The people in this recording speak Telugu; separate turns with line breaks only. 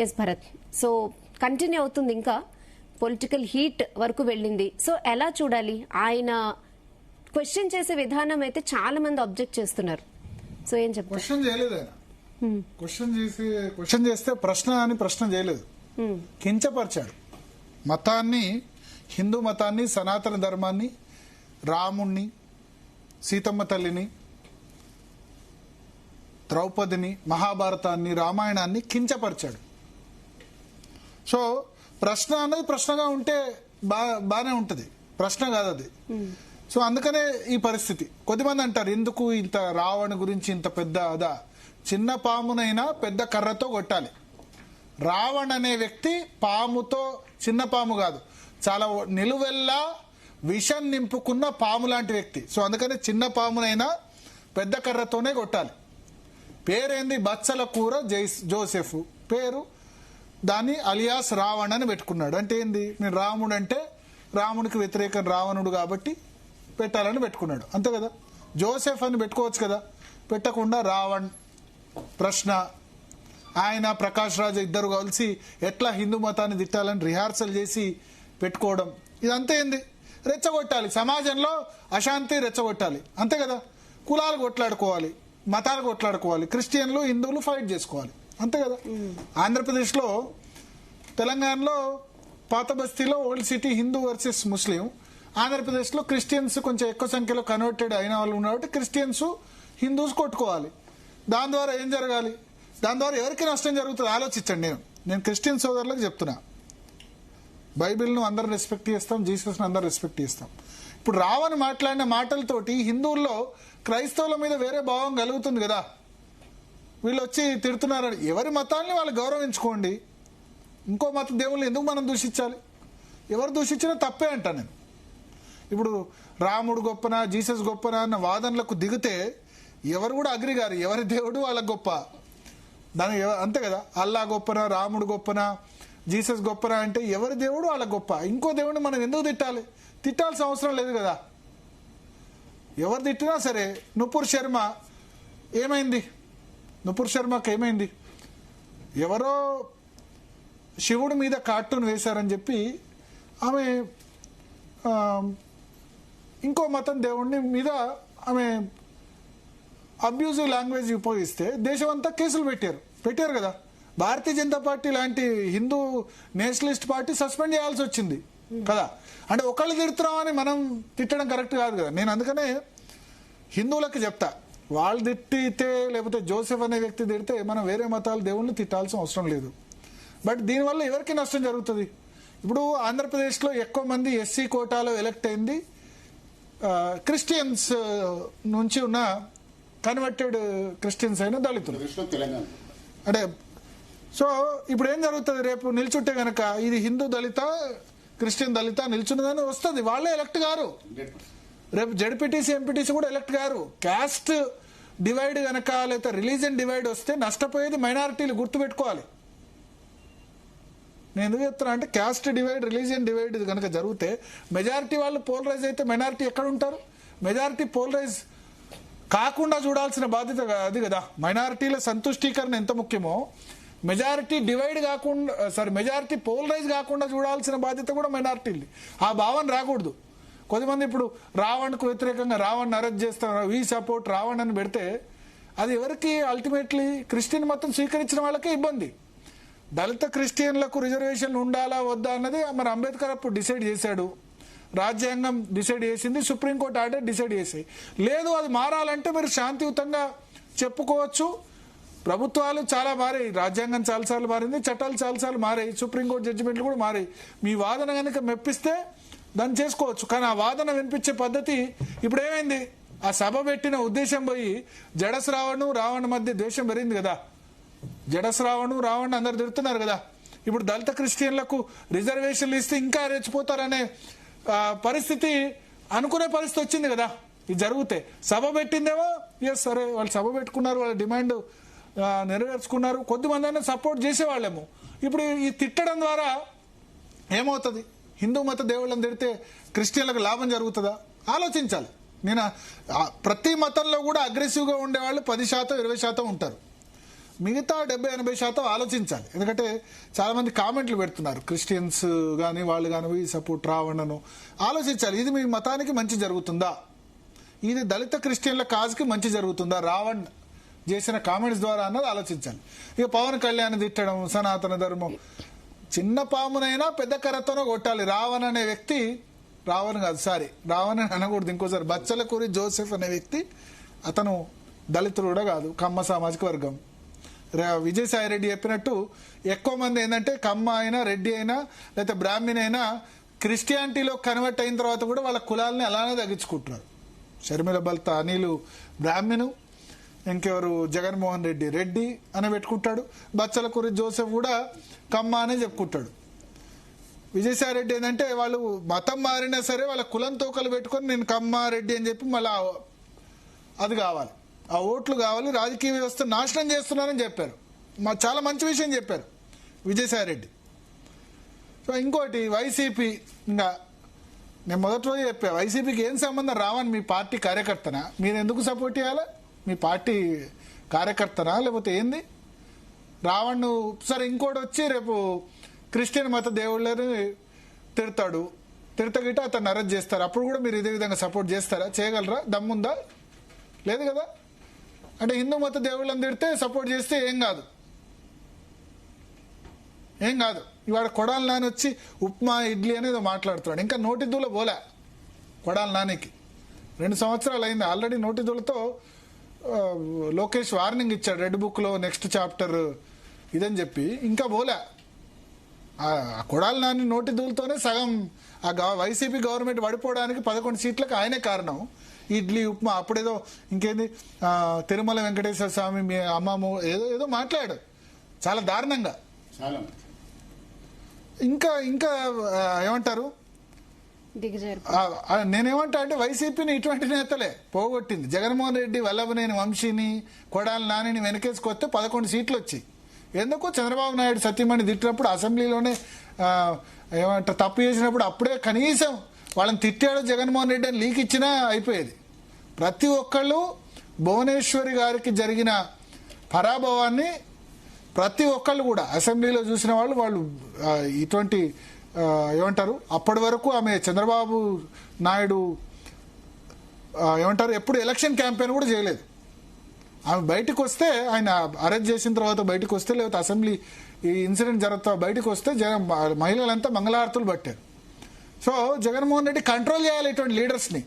ఎస్ భరత్, సో కంటిన్యూ అవుతుంది, ఇంకా పొలిటికల్ హీట్ వరకు వెళ్ళింది. సో ఎలా చూడాలి? ఆయన క్వశ్చన్ చేసే విధానం అయితే చాలా మంది అబ్జెక్ట్ చేస్తున్నారు. సో ఏం చెప్తారు?
క్వశ్చన్ చేయలేదు ఆయన. క్వశ్చన్ చేస్తే ప్రశ్న అని ప్రశ్న చేయలేదు, కించపరిచాడు. మతాన్ని, హిందూ మతాన్ని, సనాతన ధర్మాన్ని, రాముణ్ణి, సీతమ్మ తల్లిని, ద్రౌపదిని, మహాభారతాన్ని, రామాయణాన్ని కించపరిచాడు. సో ప్రశ్న అన్నది ప్రశ్నగా ఉంటే బానే ఉంటది, ప్రశ్న కాదు అది. సో అందుకనే ఈ పరిస్థితి. కొద్దిమంది అంటారు, ఎందుకు ఇంత రావణ గురించి ఇంత పెద్ద అదా? చిన్న పామునైనా పెద్ద కర్రతో కొట్టాలి. రావణ్ అనే వ్యక్తి పాముతో, చిన్న పాము కాదు, చాలా నిలువెల్లా విషం నింపుకున్న పాము లాంటి వ్యక్తి. సో అందుకని చిన్న పామునైనా పెద్ద కర్రతోనే కొట్టాలి. పేరేంది? బచ్చల కూర జోసెఫ్ పేరు. దాన్ని అలియాస్ రావణ్ అని పెట్టుకున్నాడు. అంటే ఏంది? నేను రాముడు అంటే రాముడికి వ్యతిరేకం రావణుడు కాబట్టి పెట్టాలని పెట్టుకున్నాడు, అంతే కదా. జోసెఫ్ అని పెట్టుకోవచ్చు కదా, పెట్టకుండా రావణ్. ప్రశ్న, ఆయన ప్రకాష్ రాజ్ ఇద్దరు కలిసి ఎట్లా హిందూ మతాన్ని తిట్టాలని రిహార్సల్ చేసి పెట్టుకోవడం, ఇదంతా ఏంది? రెచ్చగొట్టాలి, సమాజంలో అశాంతి రెచ్చగొట్టాలి, అంతే కదా. కులాలు కొట్లాడుకోవాలి, మతాలు కొట్లాడుకోవాలి, క్రిస్టియన్లు హిందువులు ఫైట్ చేసుకోవాలి, అంతే కదా. ఆంధ్రప్రదేశ్లో, తెలంగాణలో పాత బస్తీలో ఓల్డ్ సిటీ హిందూ వర్సెస్ ముస్లిం. ఆంధ్రప్రదేశ్లో క్రిస్టియన్స్ కొంచెం ఎక్కువ సంఖ్యలో కన్వర్టెడ్ అయిన వాళ్ళు ఉన్నారు కాబట్టి క్రిస్టియన్స్ హిందూస్ కొట్టుకోవాలి. దాని ద్వారా ఏం జరగాలి? దాని ద్వారా ఎవరికి నష్టం జరుగుతుంది ఆలోచించండి. నేను క్రిస్టియన్ సోదరులకు చెప్తున్నా, బైబిల్ను అందరూ రెస్పెక్ట్ చేస్తాం, జీసస్ను అందరూ రెస్పెక్ట్ చేస్తాం. ఇప్పుడు రావని మాట్లాడిన మాటలతోటి హిందువుల్లో క్రైస్తవుల మీద వేరే భావం కలుగుతుంది కదా. వీళ్ళు వచ్చి తిడుతున్నారు. ఎవరి మతాన్ని వాళ్ళు గౌరవించుకోండి, ఇంకో మత దేవుళ్ళని ఎందుకు మనం దూషించాలి? ఎవరు దూషించినా తప్పే అంటా నేను. ఇప్పుడు రాముడు గొప్పనా, జీసస్ గొప్పనా అన్న వాదనలకు దిగితే ఎవరు కూడా అగ్రి గారు. ఎవరి దేవుడు వాళ్ళ గొప్ప, దాని అంతే కదా. అల్లా గొప్పనా, రాముడు గొప్పనా, జీసస్ గొప్పనా అంటే ఎవరి దేవుడు వాళ్ళ గొప్ప. ఇంకో దేవుడిని మనం ఎందుకు తిట్టాలి? తిట్టాల్సిన అవసరం లేదు కదా. ఎవరు తిట్టినా సరే. నుపూర్ శర్మ ఏమైంది? నుపూర్ శర్మకి ఏమైంది? ఎవరో శివుడి మీద కార్టూన్ వేశారని చెప్పి ఆమె ఇంకో మతం దేవుడిని మీద ఆమె అబ్యూజివ్ లాంగ్వేజ్ ఉపయోగిస్తే దేశం అంతా కేసులు పెట్టారు కదా. భారతీయ జనతా పార్టీ లాంటి హిందూ నేషనలిస్ట్ పార్టీ సస్పెండ్ చేయాల్సి వచ్చింది కదా. అంటే ఒకళ్ళు తిడుతున్నామని మనం తిట్టడం కరెక్ట్ కాదు కదా. నేను అందుకనే హిందువులకు చెప్తా, వాళ్ళు తిట్టితే లేకపోతే జోసెఫ్ అనే వ్యక్తి తిడితే మనం వేరే మతాల దేవుళ్ళని తిట్టాల్సిన అవసరం లేదు. బట్ దీనివల్ల ఎవరికి నష్టం జరుగుతుంది? ఇప్పుడు ఆంధ్రప్రదేశ్లో ఎక్కువ మంది ఎస్సీ కోటాలో ఎలక్ట్ అయింది క్రిస్టియన్స్ నుంచి ఉన్న కన్వర్టెడ్ క్రిస్టియన్స్ అయిన దళితులు. అంటే సో ఇప్పుడు ఏం జరుగుతుంది? రేపు నిల్చుంటే గనక ఇది హిందూ దళిత, క్రిస్టియన్ దళిత నిల్చున్నదని వస్తుంది, వాళ్ళే ఎలక్ట్ గారు. రేపు జడ్పీటీసీ, ఎంపీటీసీ కూడా ఎలక్ట్ గారు. క్యాస్ట్ డివైడ్ గనక లేకపోతే రిలీజియన్ డివైడ్ వస్తే నష్టపోయేది మైనారిటీలు, గుర్తుపెట్టుకోవాలి. నేను ఎందుకు చెప్తున్నా అంటే క్యాస్ట్ డివైడ్, రిలీజియన్ డివైడ్ కనుక జరిగితే మెజారిటీ వాళ్ళు పోలరైజ్ అయితే మైనారిటీ ఎక్కడ ఉంటారు? మెజారిటీ పోలరైజ్ కాకుండా చూడాల్సిన బాధ్యత అది కదా. మైనారిటీల సంతుష్టీకరణ ఎంత ముఖ్యమో మెజారిటీ డివైడ్ కాకుండా, మెజారిటీ పోలరైజ్ కాకుండా చూడాల్సిన బాధ్యత కూడా మైనారిటీలు. ఆ భావన రాకూడదు. కొద్దిమంది ఇప్పుడు రావణ్కు వ్యతిరేకంగా రావణ్ అరెస్ట్ చేస్తున్నారు, వీ సపోర్ట్ రావణ్ అని పెడితే అది ఎవరికి? అల్టిమేట్లీ క్రిస్టియన్ మతం స్వీకరించిన వాళ్ళకే ఇబ్బంది. దళిత క్రిస్టియన్లకు రిజర్వేషన్లు ఉండాలా వద్దా అన్నది మరి అంబేద్కర్ అప్పుడు డిసైడ్ చేశాడు, రాజ్యాంగం డిసైడ్ చేసింది, సుప్రీంకోర్టు ఆర్డర్ డిసైడ్ చేసాయి. లేదు అది మారాలంటే మీరు శాంతియుతంగా చెప్పుకోవచ్చు. ప్రభుత్వాలు చాలా మారాయి, రాజ్యాంగం చాలాసార్లు మారింది, చట్టాలు చాలాసార్లు మారాయి, సుప్రీంకోర్టు జడ్జిమెంట్లు కూడా మారాయి. మీ వాదన కనుక మెప్పిస్తే దాన్ని చేసుకోవచ్చు. కానీ ఆ వాదన వినిపించే పద్ధతి ఇప్పుడు ఏమైంది? ఆ సభ పెట్టిన ఉద్దేశం పోయి జడశ్రావణు రావణ మధ్య ద్వేషం పెరిగింది కదా. జడశ్రావణు రావణ్ అందరు తిడుతున్నారు కదా. ఇప్పుడు దళిత క్రిస్టియన్లకు రిజర్వేషన్లు ఇస్తే ఇంకా రెచ్చిపోతారనే పరిస్థితి, అనుకునే పరిస్థితి వచ్చింది కదా. ఇది జరిగితే సభ పెట్టిందేమో, ఎస్ సరే వాళ్ళు సభ పెట్టుకున్నారు, వాళ్ళ డిమాండ్ నెరవేర్చుకున్నారు, కొద్దిమంది అయినా సపోర్ట్ చేసేవాళ్ళేమో. ఇప్పుడు ఈ తిట్టడం ద్వారా ఏమవుతుంది? హిందూ మత దేవుళ్ళని తిడితే క్రిస్టియన్లకు లాభం జరుగుతుందా? ఆలోచించాలి. నేను ప్రతి మతంలో కూడా అగ్రెసివ్గా ఉండేవాళ్ళు 10%, 20% ఉంటారు. మిగతా 70-80% ఆలోచించాలి. ఎందుకంటే చాలా మంది కామెంట్లు పెడుతున్నారు, క్రిస్టియన్స్ కానీ వాళ్ళు కానీ సపోర్ట్ రావణను. ఆలోచించాలి, ఇది మీ మతానికి మంచి జరుగుతుందా, ఇది దళిత క్రిస్టియన్ల కాజ్కి మంచి జరుగుతుందా రావణ్ చేసిన కామెంట్స్ ద్వారా అన్నది ఆలోచించాలి. ఇక పవన్ కళ్యాణ్ తిట్టడం, సనాతన ధర్మం, చిన్న పామునైనా పెద్ద కర్రతోనో కొట్టాలి. రావణ్ అనే వ్యక్తి, రావణ్ కాదు సారీ రావణ్ అని అనకూడదు ఇంకోసారి, బచ్చలకూరి జోసెఫ్ అనే వ్యక్తి, అతను దళితుడు కూడా కాదు, కమ్మ సామాజిక వర్గం. విజయసాయి రెడ్డి చెప్పినట్టు ఎక్కువ మంది ఏంటంటే కమ్మ అయినా రెడ్డి అయినా లేకపోతే బ్రాహ్మణ్ అయినా క్రిస్టియానిటీలో కన్వర్ట్ అయిన తర్వాత కూడా వాళ్ళ కులాలని అలానే తగ్గించుకుంటున్నారు. షర్మిల బల్త అనిలు బ్రాహ్మణు, ఇంకెవరు జగన్మోహన్ రెడ్డి రెడ్డి అని పెట్టుకుంటాడు, బచ్చలకూరి జోసెఫ్ కూడా కమ్మ అనే చెప్పుకుంటాడు. విజయసాయి రెడ్డి ఏంటంటే వాళ్ళు మతం మారినా సరే వాళ్ళ కులం తోకలు పెట్టుకొని నేను కమ్మ రెడ్డి అని చెప్పి మళ్ళీ అది కావాలి, ఆ ఓట్లు కావాలి, రాజకీయ వ్యవస్థ నాశనం చేస్తున్నారని చెప్పారు. చాలా మంచి విషయం చెప్పారు విజయసాయి రెడ్డి. సో ఇంకోటి వైసీపీ, ఇంకా నేను మొదటి రోజు చెప్పా, వైసీపీకి ఏం సంబంధం రావని, మీ పార్టీ కార్యకర్తనా, మీరు ఎందుకు సపోర్ట్ చేయాలా, మీ పార్టీ కార్యకర్తనా లేకపోతే ఏంది రావణ్? సరే ఇంకోటి వచ్చి రేపు క్రిస్టియన్ మత దేవుళ్ళని తిడతాడు, తిడతగిట అతన్ని అరెస్ట్ చేస్తారు, అప్పుడు కూడా మీరు ఇదే విధంగా సపోర్ట్ చేస్తారా, చేయగలరా, దమ్ముందా? లేదు కదా. అంటే హిందూ మత దేవుళ్ళని తిడితే సపోర్ట్ చేస్తే ఏం కాదు, ఏం కాదు. ఇవాళ కొడాలి నాని వచ్చి ఉప్మా ఇడ్లీ అనేది మాట్లాడుతున్నాడు, ఇంకా నోటిదూల పోలే కొడాలి నానికి. 2 సంవత్సరాలు అయింది ఆల్రెడీ నోటిదూలతో. లోకేష్ వార్నింగ్ ఇచ్చాడు రెడ్ బుక్ లో నెక్స్ట్ చాప్టర్ ఇదని చెప్పి, ఇంకా పోలే. కొడాలి నాని నోటిదూలతోనే సగం వైసీపీ గవర్నమెంట్ పడిపోవడానికి 11 సీట్లకు ఆయనే కారణం. ఇడ్లీ ఉప్మా, అప్పుడేదో ఇంకేంది తిరుమల వెంకటేశ్వర స్వామి మీ అమ్మమ్మ ఏదో ఏదో మాట్లాడు చాలా దారుణంగా. ఇంకా ఇంకా ఏమంటారు, నేనేమంటా అంటే వైసీపీని ఇటువంటి నేతలే పోగొట్టింది. జగన్మోహన్ రెడ్డి వల్లభనేని వంశీని కొడాలి నానిని వెనకేసుకొస్తే 11 సీట్లు వచ్చాయి. ఎందుకు చంద్రబాబు నాయుడు సత్యమణి తిట్టినప్పుడు అసెంబ్లీలోనే ఏమంటారు తప్పు చేసినప్పుడు అప్పుడే కనీసం వాళ్ళని తిట్టాడు జగన్మోహన్ రెడ్డి అని లీక్ ఇచ్చినా అయిపోయేది. ప్రతి ఒక్కళ్ళు భువనేశ్వరి గారికి జరిగిన పరాభవాన్ని ప్రతి ఒక్కళ్ళు కూడా అసెంబ్లీలో చూసిన వాళ్ళు ఇటువంటి ఏమంటారు అప్పటి వరకు ఆమె చంద్రబాబు నాయుడు ఏమంటారు ఎప్పుడు ఎలక్షన్ క్యాంపెయిన్ కూడా చేయలేదు. ఆమె బయటకు వస్తే, ఆయన అరెస్ట్ చేసిన తర్వాత బయటకు వస్తే, లేకపోతే అసెంబ్లీ ఈ ఇన్సిడెంట్ జరుగుతా బయటకు వస్తే మహిళలంతా మంగళహారతులు పట్టారు. సో జగన్మోహన్ రెడ్డి కంట్రోల్ చేయాలి ఇటువంటి లీడర్స్ని.